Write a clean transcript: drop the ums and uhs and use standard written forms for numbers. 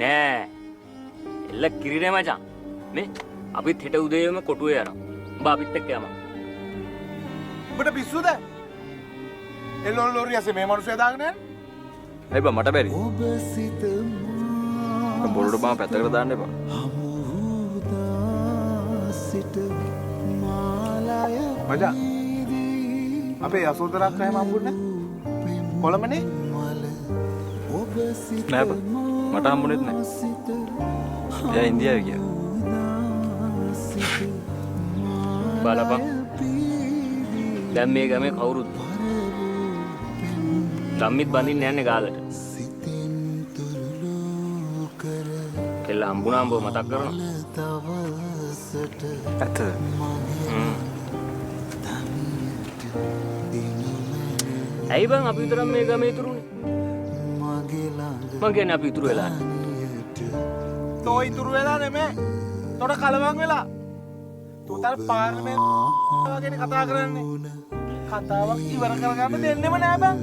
නෑ. එල්ල කිරිනේ මචං. මේ අපිත් හෙට උදේම කොටුවේ යනවා. උඹ අපිත් එක්ක යමු. උඹට පිස්සුද? එල්ලෝන් ලෝරිය ඇසේ මේ මිනිස්සු දාගෙන යන්නේ. ඇයි බා මට බැරි. බොරුට බා පැත්තකට දාන්න එපා. මචං. අපේ යසෝදරාක් එහෙම හම්බුනේ නැහැ. කොළඹනේ. නෑ බා. මට හම්බුනේත් නෑ. එයා ඉන්දියාවේ ගියා. බලපන්. දැන් මේ ගමේ කවුරුත් ධම්මිත් බඳින්න යන්නේ ගාලට. කෙල්ල හම්බුනාම බෝ මතක් කරනවා. ඇත්තද? ඇයි බං අපි විතරක් මේ ගමේ ඉතුරුනේ? මං කියන්නේ අපි ඉතුරු වෙලා නැහැ. තෝ ඉතුරු වෙලා නෙමෙයි. තොට කලවම් වෙලා. තෝතර පාර්ලිමේන්තුව වගේ කතා කරන්නේ. කතාවක් ඉවර කරගන්න දෙන්නෙම නෑ බං.